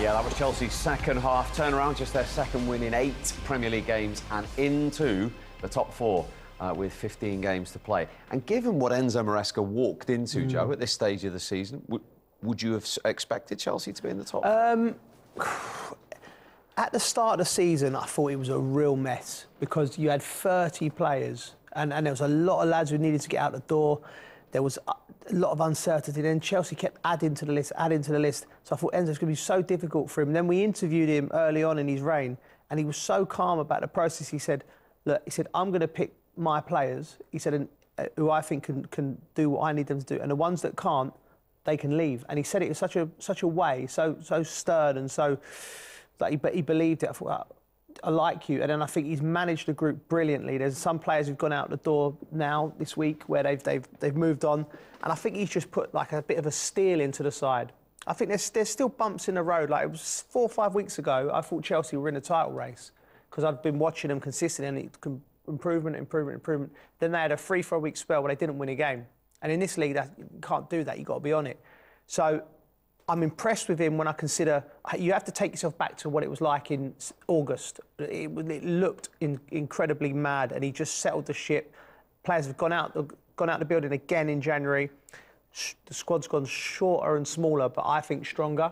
Yeah, that was Chelsea's second half turnaround, just their second win in 8 Premier League games and into the top 4 with 15 games to play. And given what Enzo Maresca walked into, Joe, at this stage of the season, would you have expected Chelsea to be in the top? At the start of the season, I thought it was a real mess because you had 30 players and there was a lot of lads who needed to get out the door. There was a lot of uncertainty. Then Chelsea kept adding to the list. So I thought Enzo's going to be so difficult for him. Then we interviewed him early on in his reign, and he was so calm about the process. He said, "Look," he said, "I'm going to pick my players." He said, "who I think can do what I need them to do, and the ones that can't, they can leave." And he said it in such a way, so stern and so like, but he believed it. I thought, I like you. And then I think he's managed the group brilliantly. There's some players who've gone out the door now this week where they've moved on, and I think he's just put like a bit of a steel into the side. I think there's still bumps in the road. Like it was 4 or 5 weeks ago, I thought Chelsea were in a title race because I've been watching them consistently and improvement. Then they had a 3-4 week spell where they didn't win a game, and in this league, you can't do that. You've got to be on it. So I'm impressed with him when I consider you have to take yourself back to what it was like in August. It looked incredibly mad, and he just settled the ship. Players have gone out the building again in January. The squad's gone shorter and smaller, but I think stronger.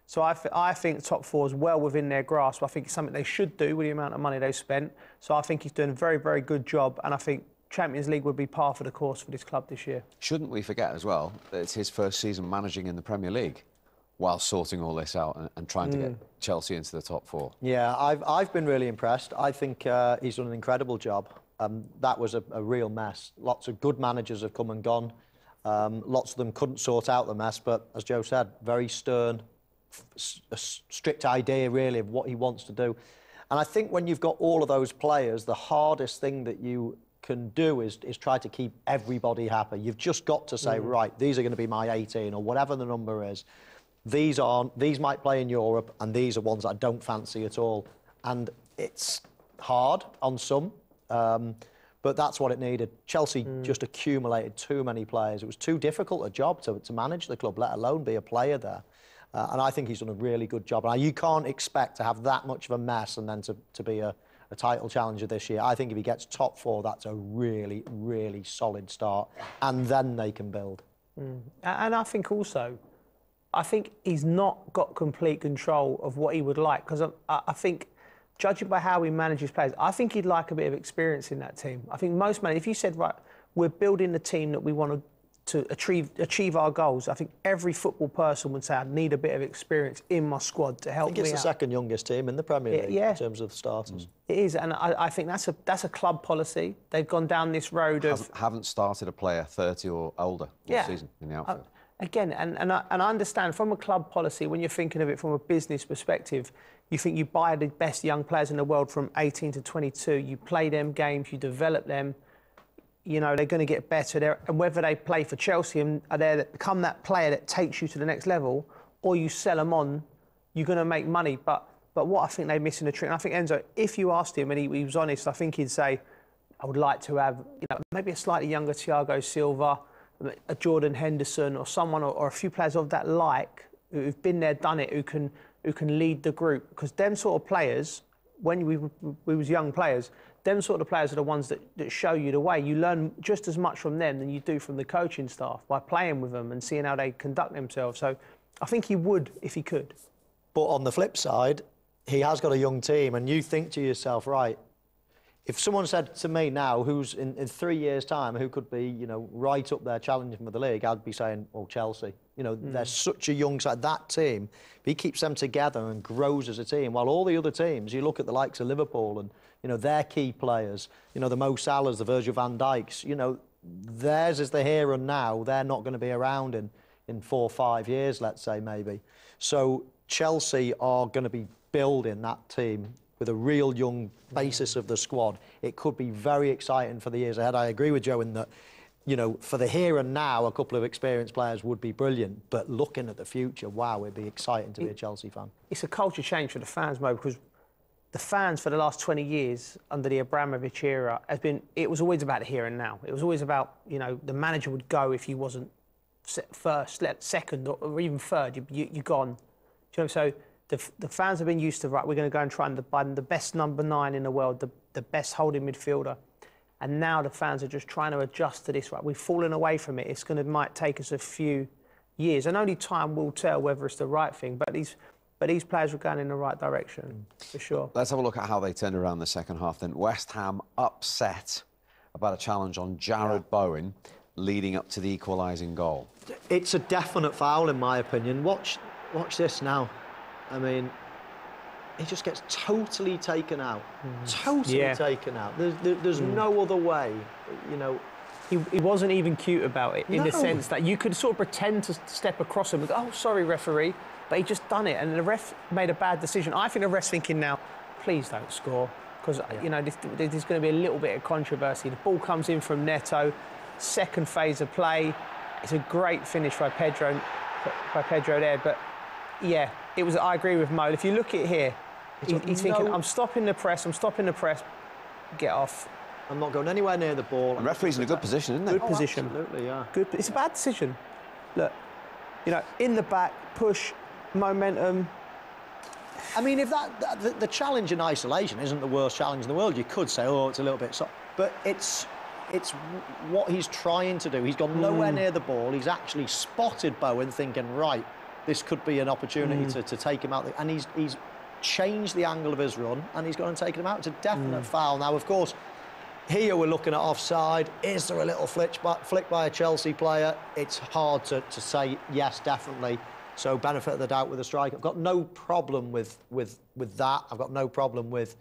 So I think the top 4 is well within their grasp. I think it's something they should do with the amount of money they've spent. So I think he's doing a very, very good job, and I think Champions League would be par for the course for this club this year. Shouldn't we forget as well that it's his first season managing in the Premier League while sorting all this out and trying to get Chelsea into the top 4? Yeah, I've been really impressed. I think he's done an incredible job. That was a real mess. Lots of good managers have come and gone. Lots of them couldn't sort out the mess, but as Joe said, very stern, a strict idea really of what he wants to do. And I think when you've got all of those players, the hardest thing that you can do is try to keep everybody happy. You've just got to say, right, these are going to be my 18 or whatever the number is. These might play in Europe, and these are ones that I don't fancy at all. And it's hard on some, but that's what it needed. Chelsea just accumulated too many players. It was too difficult a job to manage the club, let alone be a player there. And I think he's done a really good job. And you can't expect to have that much of a mess and then to be a title challenger this year. I think if he gets top 4, that's a really, really solid start. And then they can build. And I think also, I think he's not got complete control of what he would like, because I think, judging by how he manages players, I think he'd like a bit of experience in that team. I think most managers, if you said, right, we're building the team that we want to achieve our goals, I think every football person would say, I need a bit of experience in my squad to help me out. I think it's the second youngest team in the Premier League in terms of starters. It is, and I think that's a club policy. They've gone down this road of... Haven't started a player 30 or older this season in the outfield. Again, and I understand from a club policy, when you're thinking of it from a business perspective, you think you buy the best young players in the world from 18 to 22, you play them games, you develop them, you know, they're going to get better there. And whether they play for Chelsea and are there that become that player that takes you to the next level, or you sell them on, you're going to make money. But what I think they're missing a trick, and I think Enzo, if you asked him and he was honest, I think he'd say, I would like to have, you know, maybe a slightly younger Thiago Silva, a Jordan Henderson, or someone, or a few players of that like, who've been there, done it, who can lead the group. Because them sort of players, when we was young players, them sort of players are the ones that show you the way. You learn just as much from them than you do from the coaching staff by playing with them and seeing how they conduct themselves. So I think he would if he could. But on the flip side, he has got a young team, and you think to yourself, right, if someone said to me now, who's in 3 years' time, who could be, you know, right up there challenging for the league, I'd be saying, oh, Chelsea. You know, they're such a young side. That team, if he keeps them together and grows as a team, while all the other teams, you look at the likes of Liverpool and, you know, their key players, you know, the Mo Salahs, the Virgil van Dijks, you know, theirs is the here and now. They're not going to be around in 4 or 5 years, let's say, maybe. So Chelsea are going to be building that team with a real young basis of the squad. It could be very exciting for the years ahead. I agree with Joe in that, you know, for the here and now, a couple of experienced players would be brilliant. But looking at the future, wow, it'd be exciting to be a Chelsea fan. It's a culture change for the fans, Mo, because the fans for the last 20 years under the Abramovich era it was always about the here and now. It was always about, you know, the manager would go if he wasn't first, second, or even third. You're gone. Do you know, so the fans have been used to, right, we're going to go and try and find the best number 9 in the world, the best holding midfielder. And now the fans are just trying to adjust to this, right? We've fallen away from it. Might take us a few years, and only time will tell whether it's the right thing. But these players were going in the right direction, for sure. Let's have a look at how they turned around the second half then. West Ham upset about a challenge on Jared Bowen leading up to the equalising goal. It's a definite foul, in my opinion. Watch this now. I mean, he just gets totally taken out. Totally taken out. There's no other way, you know. He wasn't even cute about it, in the sense that you could sort of pretend to step across him and go, oh, sorry, referee, but he just done it, and the ref made a bad decision. I think the ref's thinking now, please don't score, because, you know, there's going to be a little bit of controversy. The ball comes in from Neto, second phase of play. It's a great finish by Pedro there, but, yeah, it was. I agree with Mo. If you look at it here, he's thinking, I'm stopping the press, get off. I'm not going anywhere near the ball. The referee's in a good position, isn't he? Good position. Absolutely, yeah. Good. It's a bad decision. Look, you know, in the back, push, momentum. I mean, if the challenge in isolation isn't the worst challenge in the world, you could say, oh, it's a little bit soft. But it's what he's trying to do. He's gone nowhere near the ball. He's actually spotted Bowen, thinking, right, this could be an opportunity to take him out. And he's changed the angle of his run, and he's gone and taken him out. It's a definite foul. Now, of course, here we're looking at offside. Is there a little flick by a Chelsea player? It's hard to say yes, definitely. So benefit of the doubt with the strike. I've got no problem with that. I've got no problem with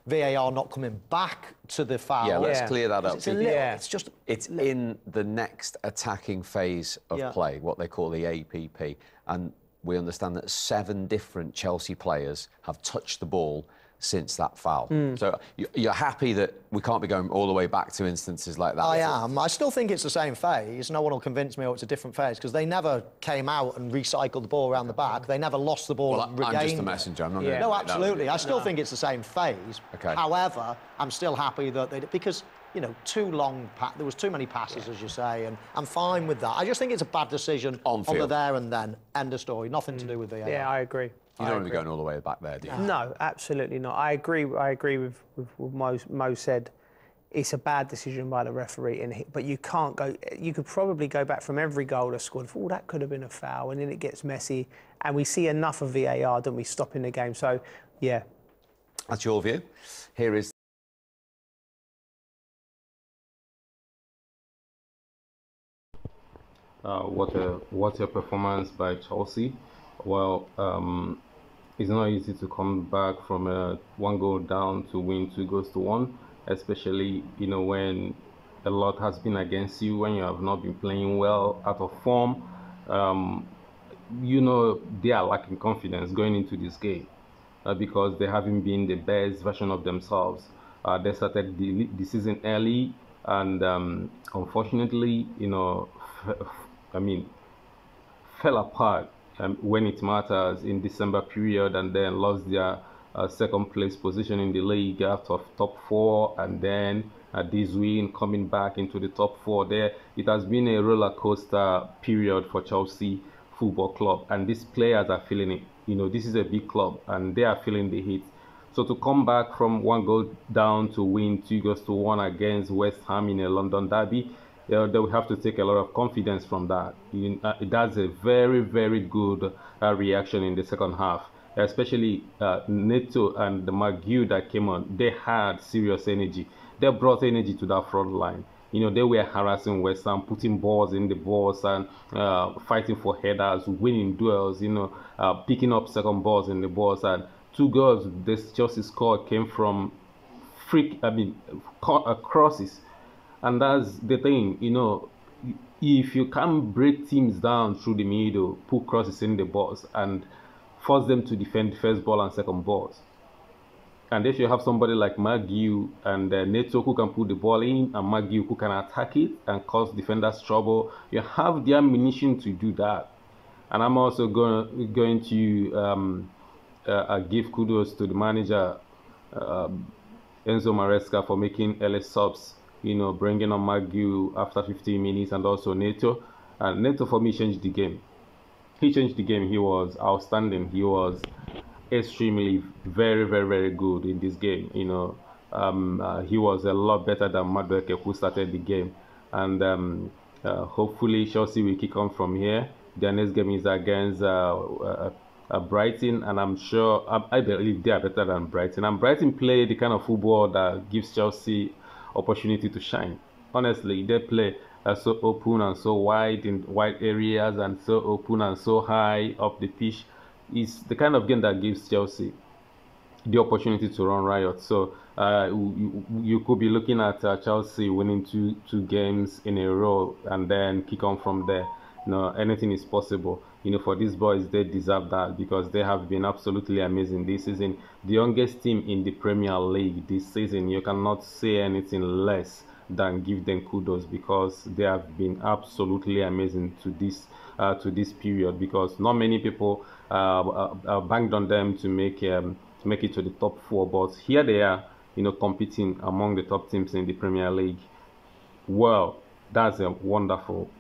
VAR not coming back to the foul. Yeah, let's clear that up. It's in the next attacking phase of play, what they call the APP, and we understand that 7 different Chelsea players have touched the ball since that foul. So you're happy that we can't be going all the way back to instances like that? I am. I still think it's the same phase. No one will convince me, oh, it's a different phase, because they never came out and recycled the ball around the back. They never lost the ball and regained I'm just a messenger. I'm not going to... No, absolutely. I still think it's the same phase. Okay. However, I'm still happy that they... Because, you know, there was too many passes, as you say, and I'm fine with that. I just think it's a bad decision on the there and then. End of story. Nothing to do with VAR. Yeah, I agree. You don't want to be going all the way back there, do you? No, absolutely not. I agree with what Mo said. It's a bad decision by the referee, but you can't go... You could probably go back from every goal that's scored. Oh, that could have been a foul, and then it gets messy. And we see enough of VAR, don't we, stopping the game. So, yeah. That's your view. Here is... What a performance by Chelsea. Well, it's not easy to come back from a 1 goal down to win 2 goals to 1, especially, you know, when a lot has been against you, when you have not been playing well, out of form. You know, they are lacking confidence going into this game because they haven't been the best version of themselves. They started the season early, and unfortunately, you know, fell apart when it matters in December period, and then lost their second place position in the league out of top 4, and then this win coming back into the top 4 there. It has been a roller coaster period for Chelsea Football Club, and these players are feeling it. You know, this is a big club and they are feeling the heat. So to come back from 1 goal down to win 2 goals to 1 against West Ham in a London derby, they will have to take a lot of confidence from that. That's a very, very good reaction in the second half, especially Neto and the Micheal that came on. They had serious energy. They brought energy to that front line. You know, they were harassing West Ham, putting balls in the box and fighting for headers, winning duels, you know, picking up second balls in the box. And 2 goals this Chelsea scored came from crosses. And that's the thing, you know, if you can break teams down through the middle, put crosses in the box and force them to defend the first ball and second balls. And if you have somebody like Micheal and Neto who can put the ball in, and Micheal who can attack it and cause defenders trouble, you have the ammunition to do that. And I'm also going to give kudos to the manager, Enzo Maresca, for making early subs. You know, bringing on Micheal after 15 minutes, and also Neto. And Neto, for me, changed the game. He changed the game. He was outstanding. He was extremely very good in this game. You know, he was a lot better than Madueke, who started the game, and hopefully Chelsea will kick on from here. Their next game is against Brighton, and I'm sure I believe they are better than Brighton. And Brighton play the kind of football that gives Chelsea opportunity to shine. Honestly, they play so open and so wide in wide areas, and so open and so high up the pitch. It's the kind of game that gives Chelsea the opportunity to run riot. So you could be looking at Chelsea winning two games in a row and then kick on from there. You know, anything is possible. You know, for these boys, they deserve that because they have been absolutely amazing this season. The youngest team in the Premier League this season, you cannot say anything less than give them kudos because they have been absolutely amazing to this period, because not many people banked on them to make it to the top 4, but here they are, you know, competing among the top teams in the Premier League. Well, that's a wonderful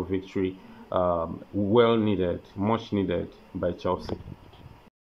victory, well needed, much needed by Chelsea.